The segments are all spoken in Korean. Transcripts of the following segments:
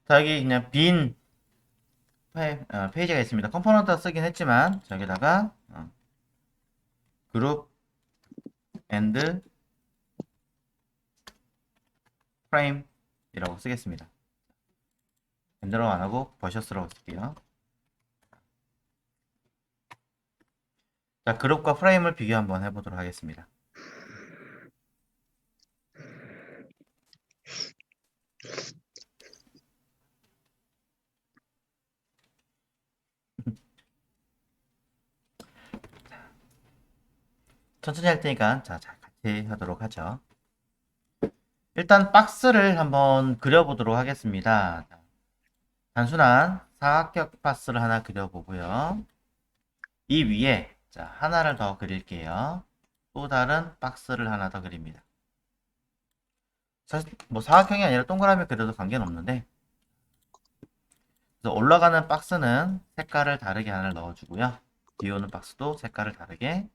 자, 여기 그냥 빈 페이지가 있습니다. 컴포넌트 쓰긴 했지만 저기다가 그룹 앤드 프레임이라고 쓰겠습니다. 앤드라고 안 하고 버셔스라고 쓸게요. 자, 그룹과 프레임을 비교 한번 해보도록 하겠습니다. 천천히 할 테니까 자, 같이 하도록 하죠. 일단 박스를 한번 그려보도록 하겠습니다. 단순한 사각형 박스를 하나 그려보고요. 이 위에 자, 하나를 더 그릴게요. 또 다른 박스를 하나 더 그립니다. 사실 뭐 사각형이 아니라 동그라미 그려도 관계는 없는데, 그래서 올라가는 박스는 색깔을 다르게 하나를 넣어주고요. 뒤에 오는 박스도 색깔을 다르게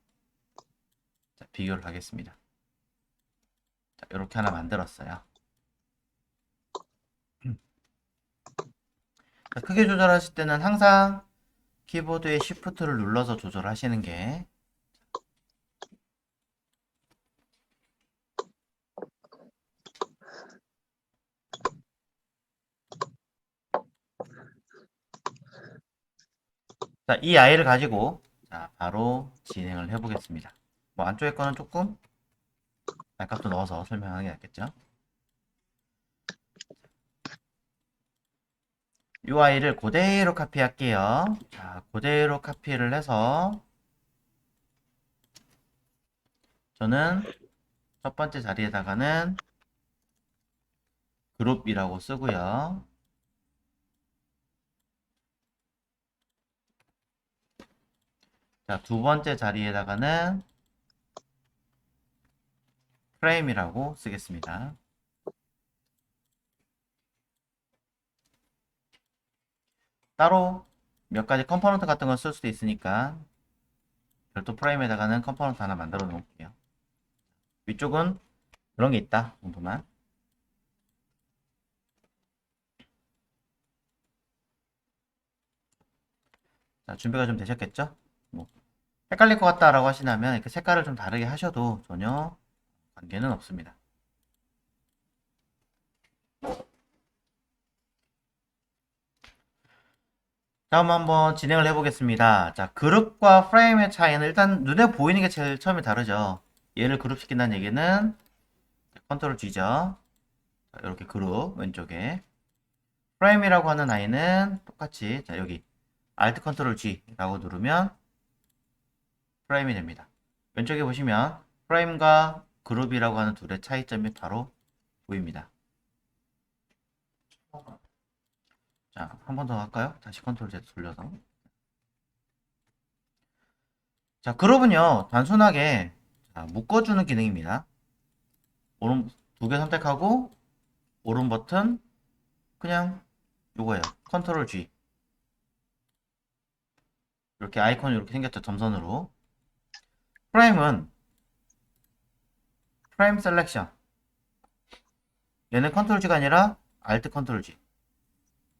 자, 비교를 하겠습니다. 자, 이렇게 하나 만들었어요. 자, 크기 조절하실 때는 항상 키보드의 Shift를 눌러서 조절하시는 게 자, 이 아이를 가지고 자, 바로 진행을 해보겠습니다. 뭐 안쪽에 거는 조금 말값도 넣어서 설명하는 게 낫겠죠. 이 아이를 그대로 카피할게요. 자, 그대로 카피를 해서 저는 첫 번째 자리에다가는 그룹이라고 쓰고요. 자, 두 번째 자리에다가는 프레임이라고 쓰겠습니다. 따로 몇 가지 컴포넌트 같은 걸 쓸 수도 있으니까 별도 프레임에다가는 컴포넌트 하나 만들어 놓을게요. 위쪽은 그런 게 있다 정도만. 자, 준비가 좀 되셨겠죠? 뭐 헷갈릴 것 같다라고 하시다면 이렇게 색깔을 좀 다르게 하셔도 전혀 관계는 없습니다. 다음 한번 진행을 해보겠습니다. 자, 그룹과 프레임의 차이는 일단 눈에 보이는 게 제일 처음에 다르죠. 얘를 그룹시킨다는 얘기는 컨트롤 G죠. 자, 이렇게 그룹 왼쪽에 프레임이라고 하는 아이는 똑같이 자, 여기 Alt 컨트롤 G라고 누르면 프레임이 됩니다. 왼쪽에 보시면 프레임과 그룹이라고 하는 둘의 차이점이 바로 보입니다. 자, 한 번 더 할까요? 다시 컨트롤 Z 돌려서. 자, 그룹은요, 단순하게 자, 묶어주는 기능입니다. 오른 두 개 선택하고 오른 버튼 그냥 요거예요. 컨트롤 G. 이렇게 아이콘이 이렇게 생겼죠. 점선으로. 프레임은 프레임 셀렉션. 얘는 컨트롤 G가 아니라 Alt 컨트롤 G.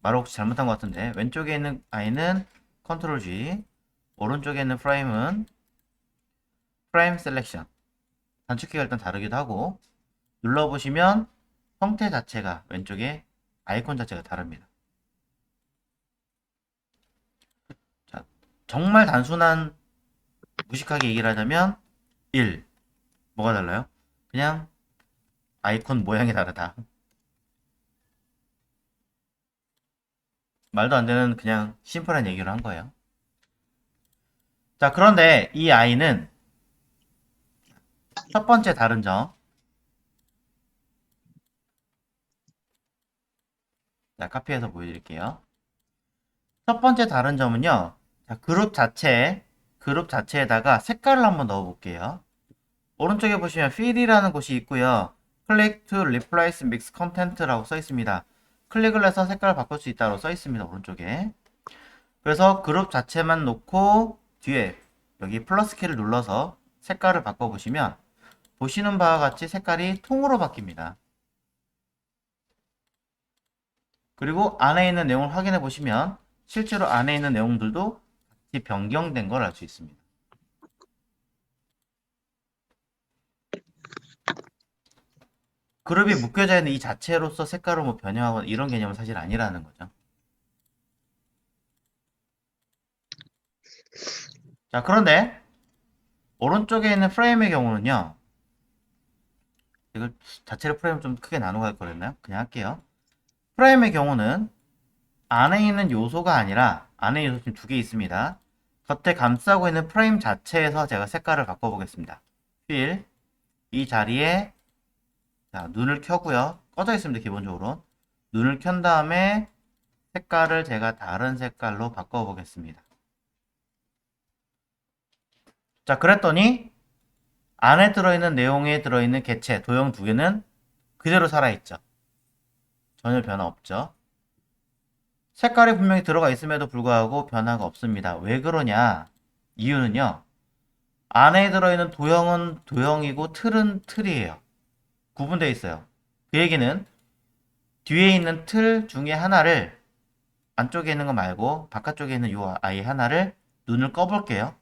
말을 혹시 잘못한 것 같은데 왼쪽에 있는 아이는 컨트롤 G, 오른쪽에 있는 프레임은 프레임 셀렉션. 단축키가 일단 다르기도 하고 눌러보시면 형태 자체가 왼쪽에 아이콘 자체가 다릅니다. 자, 정말 단순한 무식하게 얘기를 하자면 1. 뭐가 달라요? 그냥 아이콘 모양이 다르다. 말도 안 되는 그냥 심플한 얘기를 한 거예요. 자, 그런데 이 아이는 첫 번째 다른 점. 자, 카피해서 보여드릴게요. 첫 번째 다른 점은요. 자, 그룹 자체에다가 색깔을 한번 넣어 볼게요. 오른쪽에 보시면 fill이라는 곳이 있고요. Click to replace mix content라고 써 있습니다. 클릭을 해서 색깔을 바꿀 수 있다고 써 있습니다. 오른쪽에. 그래서 그룹 자체만 놓고 뒤에 여기 플러스 키를 눌러서 색깔을 바꿔보시면 보시는 바와 같이 색깔이 통으로 바뀝니다. 그리고 안에 있는 내용을 확인해 보시면 실제로 안에 있는 내용들도 같이 변경된 걸 알 수 있습니다. 그룹이 묶여져 있는 이 자체로서 색깔을 뭐 변형하거나 이런 개념은 사실 아니라는 거죠. 자, 그런데 오른쪽에 있는 프레임의 경우는요. 이걸 자체를 프레임 좀 크게 나누고 할 거랬나요? 그냥 할게요. 프레임의 경우는 안에 있는 요소가 아니라 안에 요소 지금 두 개 있습니다. 겉에 감싸고 있는 프레임 자체에서 제가 색깔을 바꿔보겠습니다. 필, 이 자리에 자, 눈을 켜고요. 꺼져 있습니다. 기본적으로. 눈을 켠 다음에 색깔을 제가 다른 색깔로 바꿔보겠습니다. 자, 그랬더니 안에 들어있는 내용에 들어있는 개체, 도형 두 개는 그대로 살아있죠. 전혀 변화 없죠. 색깔이 분명히 들어가 있음에도 불구하고 변화가 없습니다. 왜 그러냐? 이유는요. 안에 들어있는 도형은 도형이고 틀은 틀이에요. 구분되어 있어요. 그 얘기는 뒤에 있는 틀 중에 하나를 안쪽에 있는 거 말고 바깥쪽에 있는 이 아이 하나를 눈을 꺼볼게요.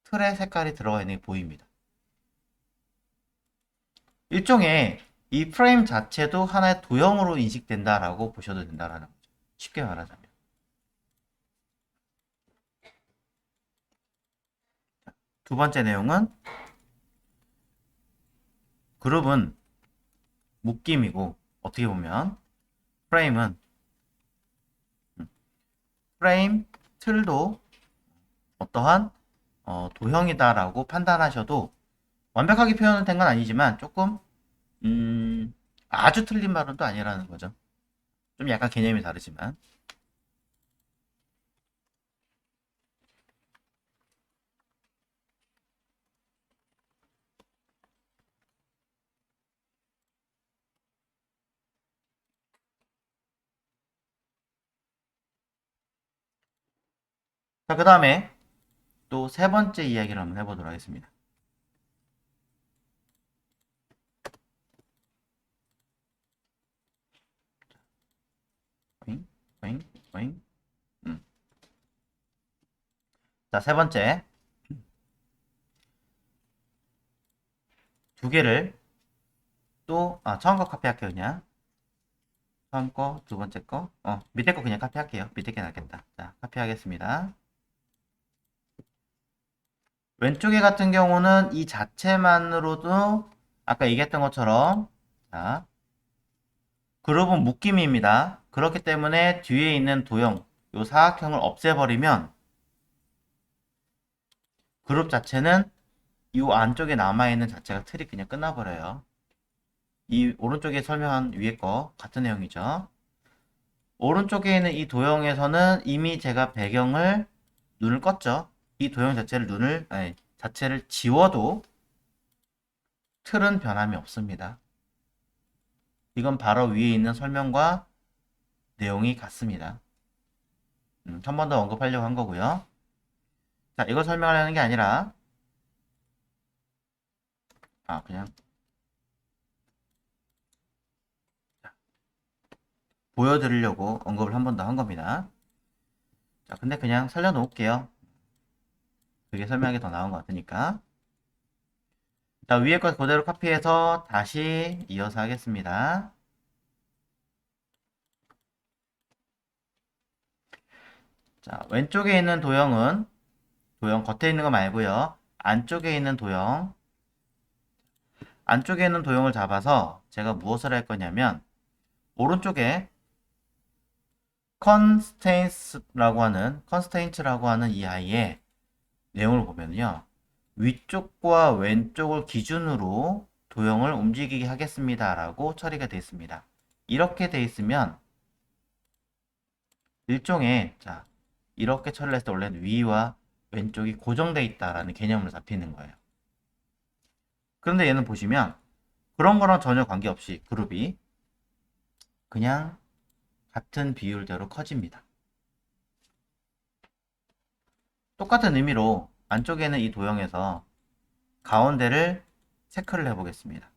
틀의 색깔이 들어가 있는 게 보입니다. 일종의 이 프레임 자체도 하나의 도형으로 인식된다라고 보셔도 된다라는 거죠. 쉽게 말하자면. 두 번째 내용은 그룹은 묶임이고 어떻게 보면 프레임은 프레임 틀도 어떠한 도형이다라고 판단하셔도 완벽하게 표현된 건 아니지만 조금 아주 틀린 말은 또 아니라는 거죠. 좀 약간 개념이 다르지만. 자, 그 다음에 또 세 번째 이야기를 한번 해보도록 하겠습니다. 오잉, 오잉, 오잉. 자, 세 번째. 두 개를 또, 처음 거 카피할게요, 그냥. 처음 거, 두 번째 거. 밑에 거 그냥 카피할게요. 밑에 게 낫겠다. 자, 카피하겠습니다. 왼쪽에 같은 경우는 이 자체만으로도 아까 얘기했던 것처럼 자, 그룹은 묶임입니다. 그렇기 때문에 뒤에 있는 도형, 요 사각형을 없애버리면 그룹 자체는 이 안쪽에 남아있는 자체가 틀이 그냥 끝나버려요. 이 오른쪽에 설명한 위에 거 같은 내용이죠. 오른쪽에 있는 이 도형에서는 이미 제가 배경을 눈을 껐죠. 이 도형 자체를 자체를 지워도 틀은 변함이 없습니다. 이건 바로 위에 있는 설명과 내용이 같습니다. 한 번 더 언급하려고 한 거고요. 자, 이걸 설명하려는 게 아니라 그냥 보여드리려고 언급을 한 번 더 한 겁니다. 자, 근데 그냥 살려놓을게요. 그게 설명하기 더 나은 것 같으니까. 자, 위에 거 그대로 카피해서 다시 이어서 하겠습니다. 자, 왼쪽에 있는 도형은 도형 겉에 있는 거 말고요. 안쪽에 있는 도형. 안쪽에 있는 도형을 잡아서 제가 무엇을 할 거냐면 오른쪽에 컨스테인츠라고 하는 이 아이의 내용을 보면요. 위쪽과 왼쪽을 기준으로 도형을 움직이게 하겠습니다. 라고 처리가 되어 있습니다. 이렇게 되어 있으면 일종의 이렇게 처리를 했을 때 원래는 위와 왼쪽이 고정되어 있다라는 개념으로 잡히는 거예요. 그런데 얘는 보시면 그런 거랑 전혀 관계없이 그룹이 그냥 같은 비율대로 커집니다. 똑같은 의미로 안쪽에는 이 도형에서 가운데를 체크를 해보겠습니다.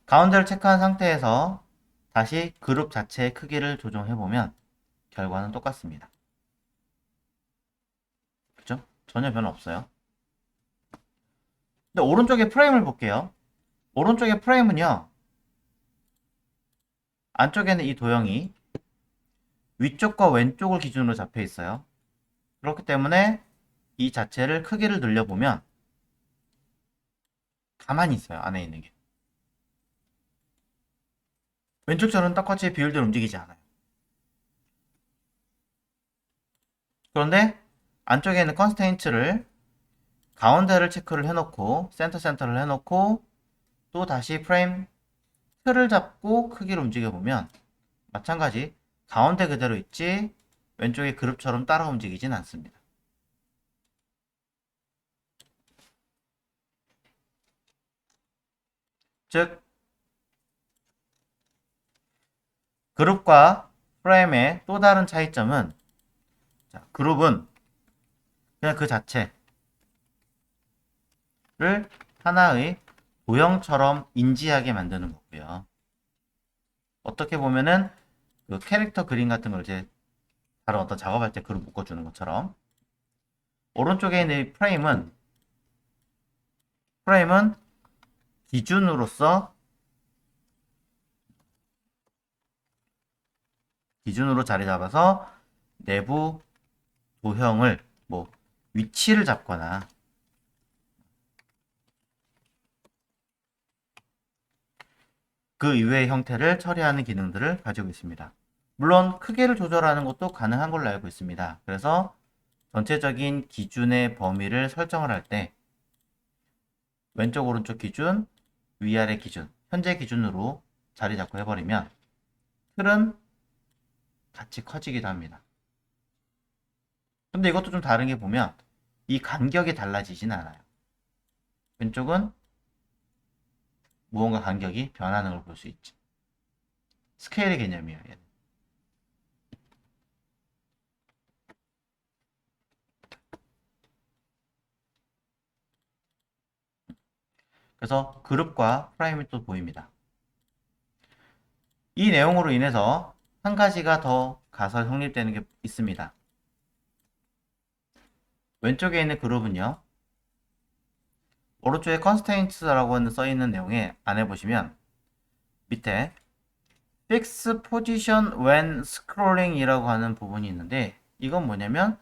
가운데를 체크한 상태에서 다시 그룹 자체의 크기를 조정해보면 결과는 똑같습니다. 그죠? 전혀 변화 없어요. 근데 오른쪽에 프레임을 볼게요. 오른쪽에 프레임은요, 안쪽에는 이 도형이 위쪽과 왼쪽을 기준으로 잡혀 있어요. 그렇기 때문에 이 자체를 크기를 늘려보면 가만히 있어요. 안에 있는 게. 왼쪽처럼 똑같이 비율대로 움직이지 않아요. 그런데 안쪽에 있는 컨스테인츠를 가운데를 체크를 해놓고 센터를 해놓고 또 다시 프레임 틀을 잡고 크기를 움직여보면 마찬가지 가운데 그대로 있지 왼쪽의 그룹처럼 따라 움직이진 않습니다. 즉 그룹과 프레임의 또 다른 차이점은 그룹은 그냥 그 자체를 하나의 도형처럼 인지하게 만드는 거고요. 어떻게 보면은 그 캐릭터 그림 같은 걸 이제 다른 어떤 작업할 때 그룹 묶어주는 것처럼 오른쪽에 있는 프레임은 기준으로 자리 잡아서 내부 도형을 뭐 위치를 잡거나 그 이외의 형태를 처리하는 기능들을 가지고 있습니다. 물론 크기를 조절하는 것도 가능한 걸로 알고 있습니다. 그래서 전체적인 기준의 범위를 설정을 할 때 왼쪽 오른쪽 기준, 위아래 기준, 현재 기준으로 자리 잡고 해버리면 틀은 같이 커지기도 합니다. 근데 이것도 좀 다른 게 보면 이 간격이 달라지진 않아요. 왼쪽은 무언가 간격이 변하는 걸 볼 수 있죠. 스케일의 개념이에요. 얘는. 그래서 그룹과 프라임이 또 보입니다. 이 내용으로 인해서 한 가지가 더 가서 성립되는 게 있습니다. 왼쪽에 있는 그룹은요. 오른쪽에 constraints라고 써있는 내용에 안에 보시면 밑에 fix position when scrolling 이라고 하는 부분이 있는데 이건 뭐냐면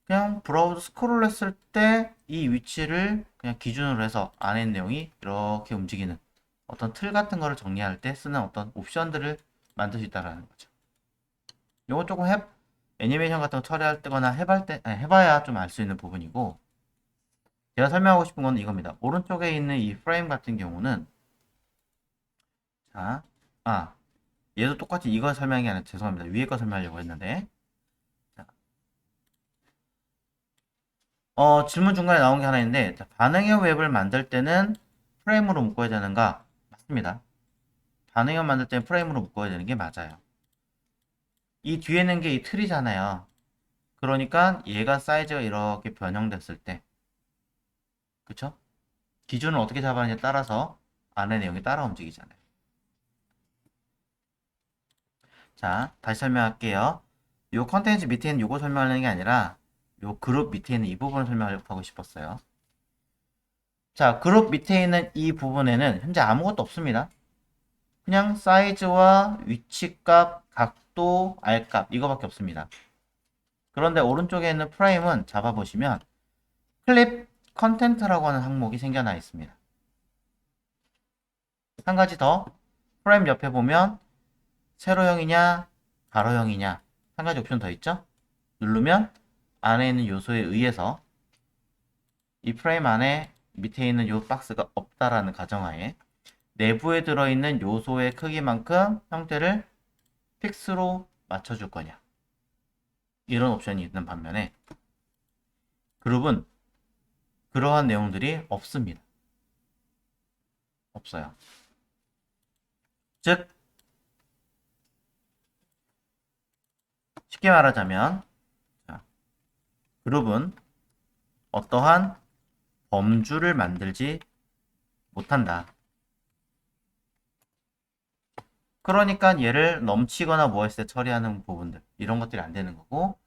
그냥 브라우저 스크롤 했을 때 이 위치를 그냥 기준으로 해서 안에 있는 내용이 이렇게 움직이는 어떤 틀 같은 거를 정리할 때 쓰는 어떤 옵션들을 만들 수 있다는 거죠. 이거 조금 애니메이션 같은 거 처리할 때거나 해봐야 좀 알 수 있는 부분이고 제가 설명하고 싶은 건 이겁니다. 오른쪽에 있는 이 프레임 같은 경우는 자, 얘도 똑같이 이거 설명이 아니라 죄송합니다. 위에 거 설명하려고 했는데 자, 질문 중간에 나온 게 하나 있는데 반응형 웹을 만들 때는 프레임으로 묶어야 되는가? 맞습니다. 반응형 만들 때는 프레임으로 묶어야 되는 게 맞아요. 이 뒤에 있는 게 이 틀이잖아요. 그러니까 얘가 사이즈가 이렇게 변형됐을 때 그쵸? 기준을 어떻게 잡았느냐에 따라서 안에 내용이 따라 움직이잖아요. 자, 다시 설명할게요. 요 컨텐츠 밑에 있는 요거 설명하는 게 아니라 요 그룹 밑에 있는 이 부분을 설명하고 싶었어요. 자, 그룹 밑에 있는 이 부분에는 현재 아무것도 없습니다. 그냥 사이즈와 위치값, 각도, R값 이거밖에 없습니다. 그런데 오른쪽에 있는 프레임은 잡아보시면 클립 컨텐트라고 하는 항목이 생겨나 있습니다. 한 가지 더 프레임 옆에 보면 세로형이냐 가로형이냐 한 가지 옵션 더 있죠? 누르면 안에 있는 요소에 의해서 이 프레임 안에 밑에 있는 요 박스가 없다라는 가정하에 내부에 들어있는 요소의 크기만큼 형태를 픽스로 맞춰줄 거냐 이런 옵션이 있는 반면에 그룹은 그러한 내용들이 없습니다. 없어요. 즉 쉽게 말하자면 그룹은 어떠한 범주를 만들지 못한다. 그러니까 얘를 넘치거나 뭐 했을 때 처리하는 부분들 이런 것들이 안 되는 거고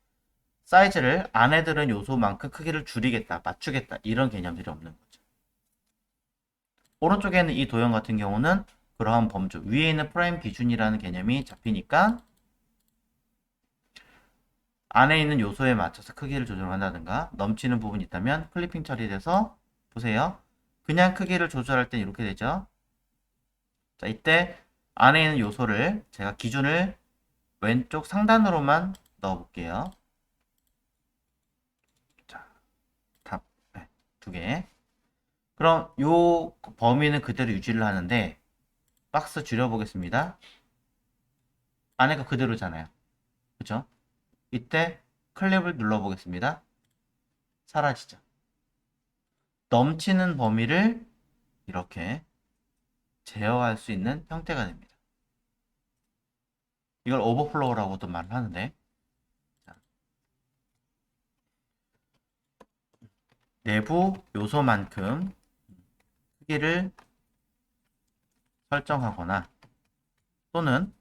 사이즈를 안에 들은 요소만큼 크기를 줄이겠다, 맞추겠다 이런 개념들이 없는 거죠. 오른쪽에 있는 이 도형 같은 경우는 그러한 범주 위에 있는 프라임 기준이라는 개념이 잡히니까 안에 있는 요소에 맞춰서 크기를 조절한다든가 넘치는 부분이 있다면 클리핑 처리돼서 보세요. 그냥 크기를 조절할 땐 이렇게 되죠. 자, 이때 안에 있는 요소를 제가 기준을 왼쪽 상단으로만 넣어 볼게요. 자, 답, 네, 두 개. 그럼 요 범위는 그대로 유지를 하는데 박스 줄여보겠습니다. 안에가 그대로잖아요. 그쵸? 이때 클립을 눌러보겠습니다. 사라지죠. 넘치는 범위를 이렇게 제어할 수 있는 형태가 됩니다. 이걸 오버플로우라고도 말을 하는데 자, 내부 요소만큼 크기를 설정하거나 또는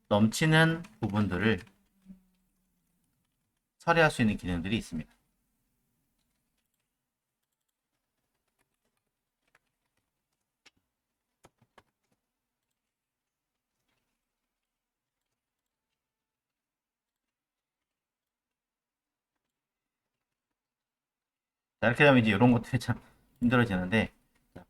넘치는 부분들을 처리할 수 있는 기능들이 있습니다. 자, 이렇게 되면 이제 이런 것들이 참 힘들어지는데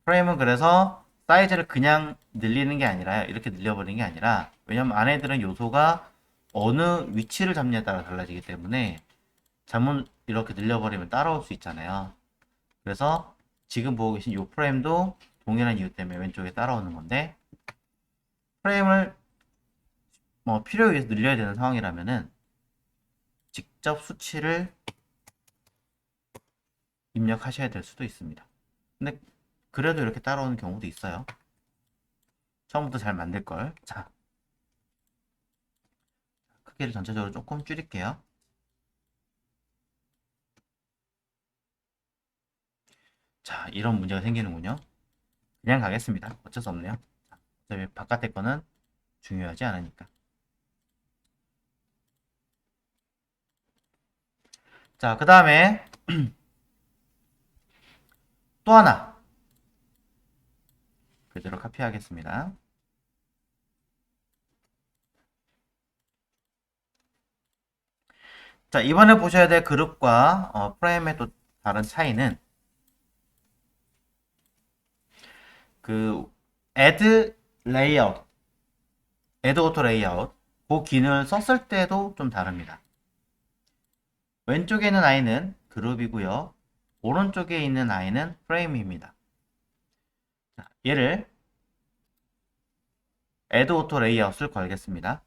프레임은 그래서 사이즈를 그냥 늘리는 게 아니라 이렇게 늘려버리는 게 아니라 왜냐면 안에 들은 요소가 어느 위치를 잡느냐에 따라 달라지기 때문에 잘못 이렇게 늘려버리면 따라올 수 있잖아요. 그래서 지금 보고 계신 이 프레임도 동일한 이유 때문에 왼쪽에 따라오는 건데 프레임을 뭐 필요에 의해서 늘려야 되는 상황이라면은 직접 수치를 입력하셔야 될 수도 있습니다. 근데 그래도 이렇게 따라오는 경우도 있어요. 처음부터 잘 만들 걸. 자, 크기를 전체적으로 조금 줄일게요. 자, 이런 문제가 생기는군요. 그냥 가겠습니다. 어쩔 수 없네요. 자, 어차피 바깥의 거는 중요하지 않으니까. 자, 그 다음에 또 하나 그대로 카피하겠습니다. 자, 이번에 보셔야 될 그룹과 프레임의 또 다른 차이는 그 add layout, add auto layout 그 기능을 썼을 때도 좀 다릅니다. 왼쪽에 있는 아이는 그룹이고요. 오른쪽에 있는 아이는 프레임입니다. 자, 얘를 add auto layout을 걸겠습니다.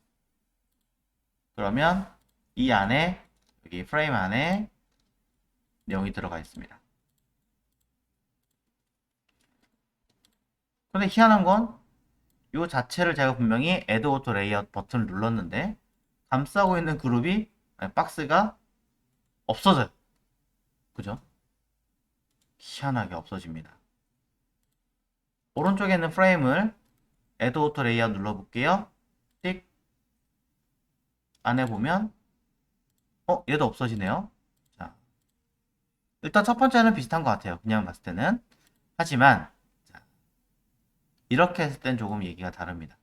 그러면 이 안에 여기 프레임 안에 내용이 들어가 있습니다. 근데 희한한 건 이 자체를 제가 분명히 Add Auto Layout 버튼을 눌렀는데 감싸고 있는 그룹이 아니, 박스가 없어져요. 그죠? 희한하게 없어집니다. 오른쪽에 있는 프레임을 Add Auto Layout 눌러볼게요. 띡 안에 보면 얘도 없어지네요. 자, 일단 첫 번째는 비슷한 것 같아요. 그냥 봤을 때는. 하지만 자, 이렇게 했을 땐 조금 얘기가 다릅니다.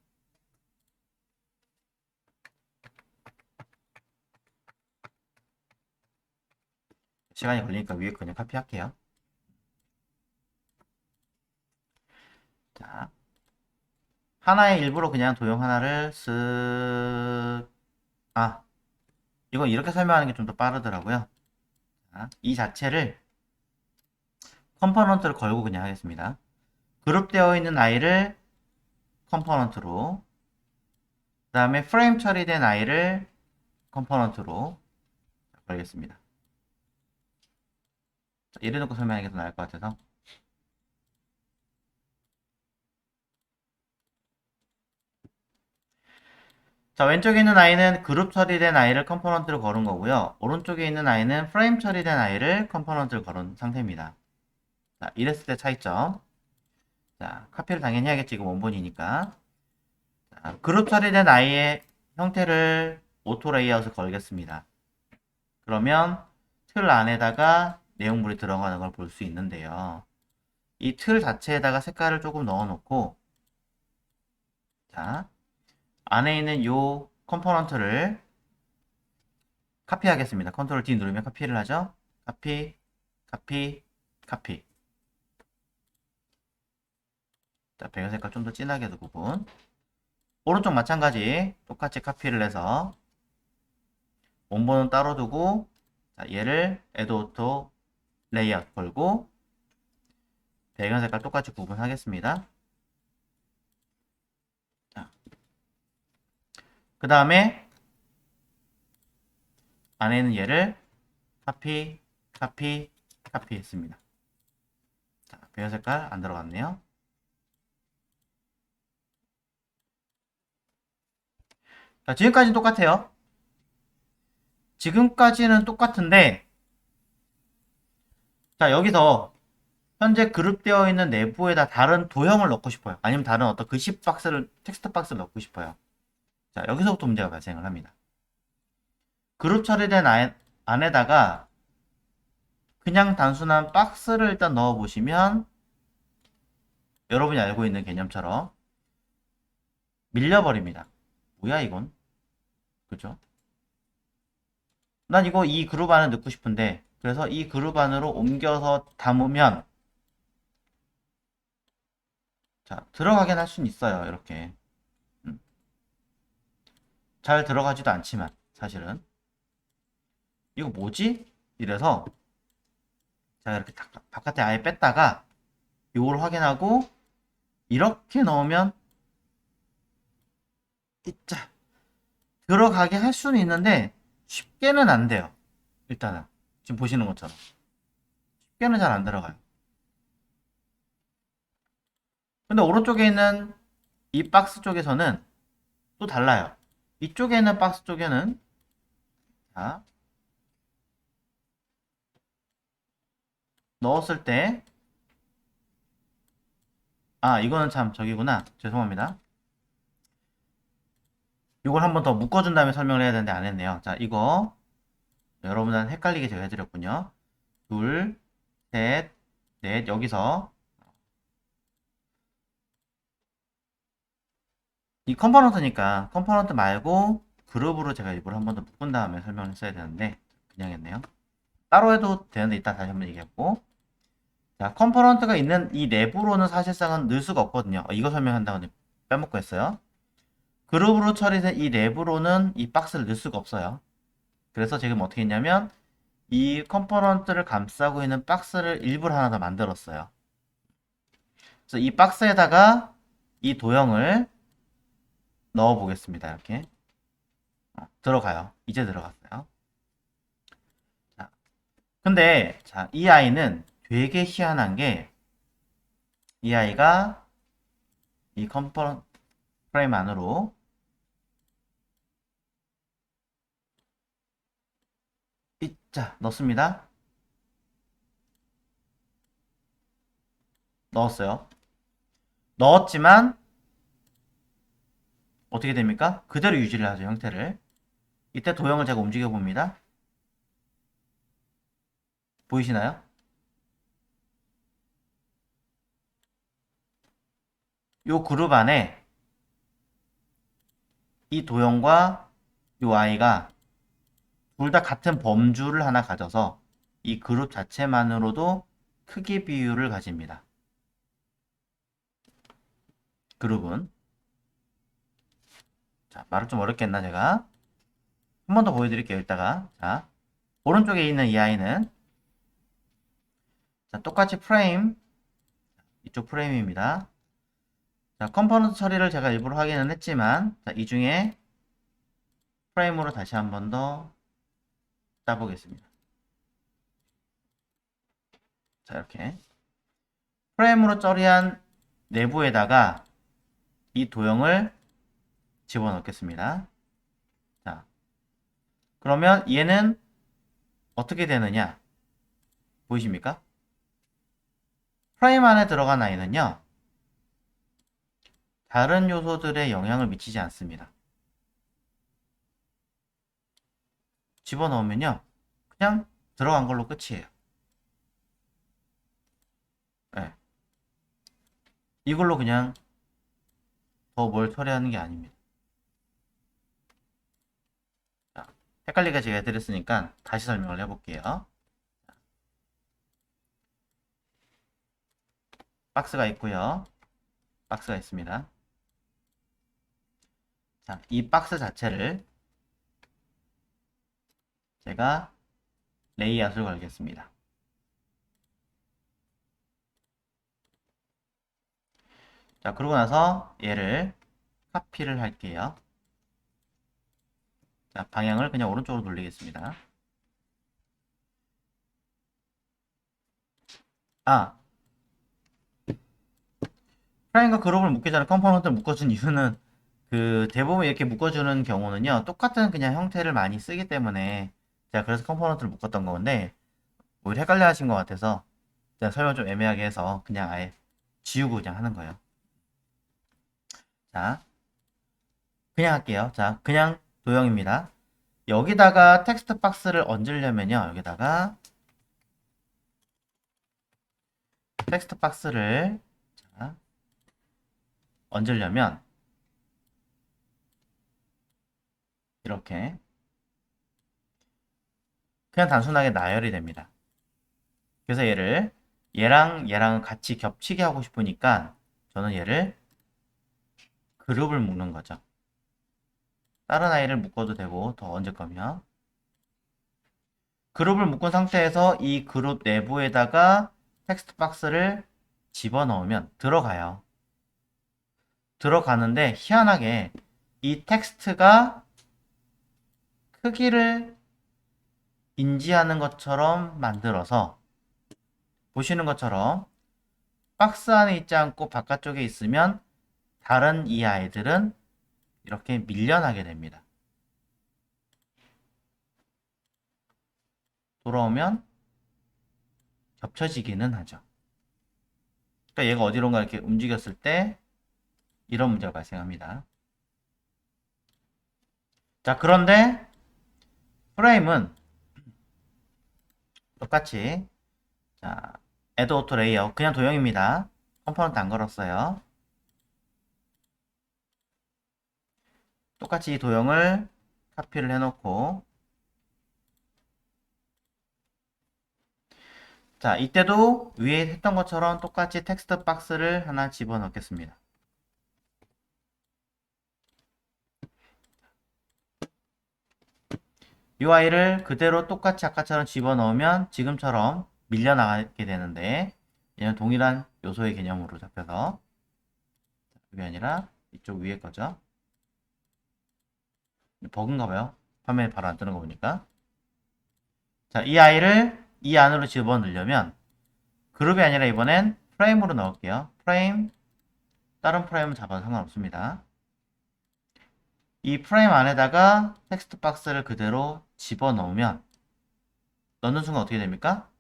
시간이 걸리니까 위에 그냥 카피할게요. 자, 하나의 일부러 그냥 도형 하나를 이건 이렇게 설명하는 게 좀 더 빠르더라고요. 자, 이 자체를 컴포넌트를 걸고 그냥 하겠습니다. 그룹되어 있는 아이를 컴포넌트로, 그 다음에 프레임 처리된 아이를 컴포넌트로 걸겠습니다. 자, 이래 놓고 설명하는 게 더 나을 것 같아서. 자, 왼쪽에 있는 아이는 그룹 처리된 아이를 컴포넌트로 걸은 거고요. 오른쪽에 있는 아이는 프레임 처리된 아이를 컴포넌트를 걸은 상태입니다. 자, 이랬을 때 차이점. 자, 카피를 당연히 해야겠지. 이거 원본이니까. 그룹 처리된 아이의 형태를 오토 레이아웃을 걸겠습니다. 그러면 틀 안에다가 내용물이 들어가는 걸 볼 수 있는데요. 이 틀 자체에다가 색깔을 조금 넣어 놓고, 자, 안에 있는 요 컴포넌트를 카피하겠습니다. 컨트롤 D 누르면 카피를 하죠. 카피, 카피, 카피. 자, 배경 색깔 좀 더 진하게 두 부분. 오른쪽 마찬가지 똑같이 카피를 해서 원본은 따로 두고, 자, 얘를 애드 오토 레이아웃 걸고 배경 색깔 똑같이 구분하겠습니다. 그 다음에 안에 있는 얘를 카피, 카피, 카피 했습니다. 자, 배경 색깔 안 들어갔네요. 자, 지금까지는 똑같아요. 지금까지는 똑같은데, 자, 여기서 현재 그룹되어 있는 내부에다 다른 도형을 넣고 싶어요. 아니면 다른 어떤 글씨 박스를, 텍스트 박스를 넣고 싶어요. 자, 여기서부터 문제가 발생을 합니다. 그룹 처리된 안에다가 그냥 단순한 박스를 일단 넣어 보시면 여러분이 알고 있는 개념처럼 밀려버립니다. 뭐야 이건? 그죠? 난 이거 이 그룹 안에 넣고 싶은데, 그래서 이 그룹 안으로 옮겨서 담으면, 자, 들어가긴 할 수는 있어요. 이렇게. 음. 잘 들어가지도 않지만 사실은 이거 뭐지? 이래서 제가 이렇게 바깥에 아예 뺐다가 이걸 확인하고 이렇게 넣으면 자, 들어가게 할 수는 있는데 쉽게는 안 돼요. 일단은 지금 보시는 것처럼 쉽게는 잘 안 들어가요. 근데 오른쪽에 있는 이 박스 쪽에서는 또 달라요. 이쪽에 있는 박스 쪽에는, 자, 넣었을 때, 이거는 참 저기구나. 죄송합니다. 이걸 한번 더 묶어준 다음에 설명을 해야 되는데 안 했네요. 자, 이거 여러분한테 헷갈리게 제가 해드렸군요. 둘, 셋, 넷. 여기서 이 컴포넌트니까 컴포넌트 말고 그룹으로 제가 일부러 한 번 더 묶은 다음에 설명을 했어야 되는데 그냥 했네요. 따로 해도 되는데 이따 다시 한번 얘기했고, 자, 컴포넌트가 있는 이 내부로는 사실상은 넣을 수가 없거든요. 이거 설명한다고 빼먹고 했어요. 그룹으로 처리된 이 내부로는 이 박스를 넣을 수가 없어요. 그래서 지금 어떻게 했냐면 이 컴포넌트를 감싸고 있는 박스를 일부러 하나 더 만들었어요. 그래서 이 박스에다가 이 도형을 넣어 보겠습니다. 이렇게 들어가요. 이제 들어갔어요. 자, 근데 자, 이 아이는 되게 희한한 게 이 아이가 이 컴포넌트 프레임 안으로 자, 넣습니다. 넣었어요. 넣었지만 어떻게 됩니까? 그대로 유지를 하죠, 형태를. 이때 도형을 제가 움직여 봅니다. 보이시나요? 요 그룹 안에 이 도형과 요 아이가 둘 다 같은 범주를 하나 가져서 이 그룹 자체만으로도 크기 비율을 가집니다. 그룹은. 자, 말을 좀 어렵게 했나 제가? 한 번 더 보여드릴게요, 이따가. 자, 오른쪽에 있는 이 아이는 자, 똑같이 프레임, 이쪽 프레임입니다. 자, 컴포넌트 처리를 제가 일부러 확인은 했지만, 자, 이 중에 프레임으로 다시 한 번 더 짜보겠습니다. 자, 이렇게. 프레임으로 처리한 내부에다가 이 도형을 집어넣겠습니다. 자, 그러면 얘는 어떻게 되느냐? 보이십니까? 프레임 안에 들어간 아이는요, 다른 요소들에 영향을 미치지 않습니다. 집어넣으면요. 그냥 들어간 걸로 끝이에요. 네. 이걸로 그냥 더 뭘 처리하는 게 아닙니다. 자, 헷갈리게 제가 해드렸으니까 다시 설명을 해볼게요. 박스가 있고요. 박스가 있습니다. 자, 이 박스 자체를 제가 레이아웃을 걸겠습니다. 자, 그러고 나서 얘를 카피를 할게요. 자, 방향을 그냥 오른쪽으로 돌리겠습니다. 아, 프라임과 그룹을 묶기 전에 컴포넌트를 묶어준 이유는 그 대부분 이렇게 묶어주는 경우는요, 똑같은 그냥 형태를 많이 쓰기 때문에 제가 그래서 컴포넌트를 묶었던 건데, 오히려 헷갈려 하신 것 같아서 제가 설명 좀 애매하게 해서 그냥 아예 지우고 그냥 하는 거예요. 자, 그냥 할게요. 자, 그냥 도형입니다. 여기다가 텍스트 박스를 얹으려면요, 여기다가 텍스트 박스를 자, 얹으려면 이렇게 그냥 단순하게 나열이 됩니다. 그래서 얘랑 같이 겹치게 하고 싶으니까 저는 얘를 그룹을 묶는 거죠. 다른 아이를 묶어도 되고 더 얹을 거면 그룹을 묶은 상태에서 이 그룹 내부에다가 텍스트 박스를 집어넣으면 들어가요. 들어가는데 희한하게 이 텍스트가 크기를 인지하는 것처럼 만들어서 보시는 것처럼 박스 안에 있지 않고 바깥쪽에 있으면 다른 이 아이들은 이렇게 밀려나게 됩니다. 돌아오면 겹쳐지기는 하죠. 그러니까 얘가 어디론가 이렇게 움직였을 때 이런 문제가 발생합니다. 자, 그런데 프레임은 똑같이 자, add auto layer 그냥 도형입니다. 컴포넌트 안 걸었어요. 똑같이 이 도형을 카피를 해놓고 자, 이때도 위에 했던 것처럼 똑같이 텍스트 박스를 하나 집어넣겠습니다. UI를 그대로 똑같이 아까처럼 집어넣으면 지금처럼 밀려나가게 되는데 얘는 동일한 요소의 개념으로 잡혀서 그게 아니라 이쪽 위에 거죠. 버그인가 봐요. 화면에 바로 안 뜨는 거 보니까. 자, 이 아이를 이 안으로 집어넣으려면 그룹이 아니라 이번엔 프레임으로 넣을게요. 프레임, 다른 프레임은 잡아도 상관없습니다. 이 프레임 안에다가 텍스트 박스를 그대로 집어넣으면 넣는 순간 어떻게 됩니까?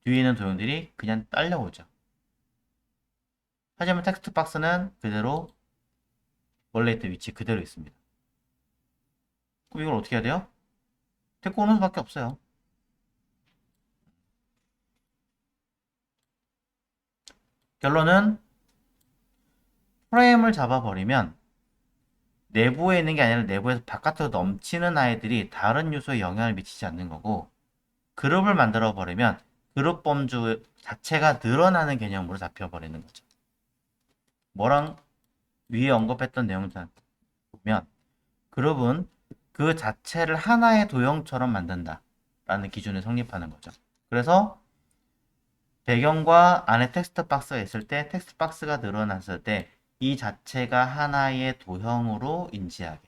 뒤에 있는 도형들이 그냥 딸려오죠. 하지만 텍스트 박스는 그대로 원래 있던 위치 그대로 있습니다. 그럼 이걸 어떻게 해야 돼요? 데리고 오는 수밖에 없어요. 결론은 프레임을 잡아버리면 내부에 있는 게 아니라 내부에서 바깥으로 넘치는 아이들이 다른 요소에 영향을 미치지 않는 거고 그룹을 만들어 버리면 그룹 범주 자체가 늘어나는 개념으로 잡혀버리는 거죠. 뭐랑 위에 언급했던 내용들 보면 그룹은 그 자체를 하나의 도형처럼 만든다 라는 기준에 성립하는 거죠. 그래서 배경과 안에 텍스트 박스가 있을 때 텍스트 박스가 늘어났을 때 이 자체가 하나의 도형으로 인지하게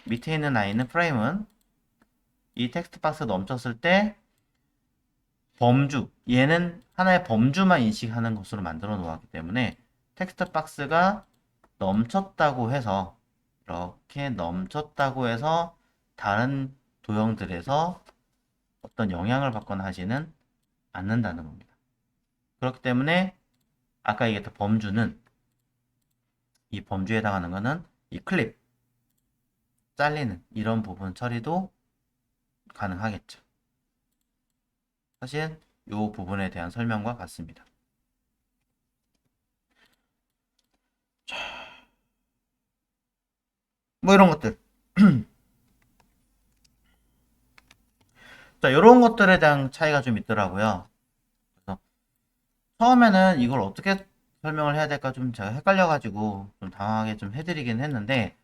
밑에 있는 아이는 프레임은 이 텍스트 박스가 넘쳤을 때 범주 얘는 하나의 범주만 인식하는 것으로 만들어 놓았기 때문에 텍스트 박스가 넘쳤다고 해서 이렇게 넘쳤다고 해서 다른 도형들에서 어떤 영향을 받거나 하지는 않는다는 겁니다. 그렇기 때문에 아까 얘기했던 범주는, 이 범주에 해당하는 거는 이 클립, 잘리는 이런 부분 처리도 가능하겠죠. 사실 이 부분에 대한 설명과 같습니다. 뭐 이런 것들. 자, 이런 것들에 대한 차이가 좀 있더라고요. 그래서 처음에는 이걸 어떻게 설명을 해야 될까 좀 제가 헷갈려가지고 좀 당황하게 좀 해드리긴 했는데,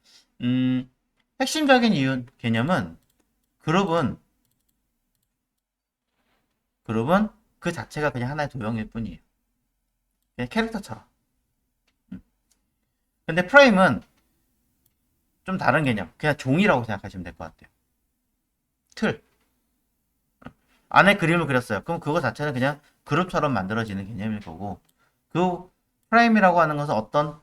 음, 핵심적인 개념은 그룹은, 그룹은 그 자체가 그냥 하나의 도형일 뿐이에요. 그냥 캐릭터처럼. 음. 근데 프레임은 좀 다른 개념. 그냥 종이라고 생각하시면 될 것 같아요. 틀. 안에 그림을 그렸어요. 그럼 그거 자체는 그냥 그룹처럼 만들어지는 개념일 거고, 그 프레임이라고 하는 것은 어떤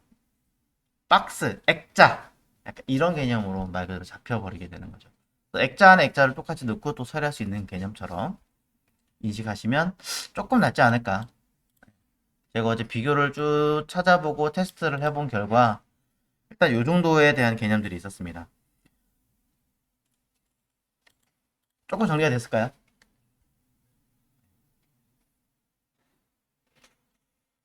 박스, 액자, 약간 이런 개념으로 말 그대로 잡혀버리게 되는 거죠. 액자 안에 액자를 똑같이 넣고 또 처리할 수 있는 개념처럼 인식하시면 조금 낫지 않을까. 제가 어제 비교를 쭉 찾아보고 테스트를 해본 결과 일단 이 정도에 대한 개념들이 있었습니다. 조금 정리가 됐을까요?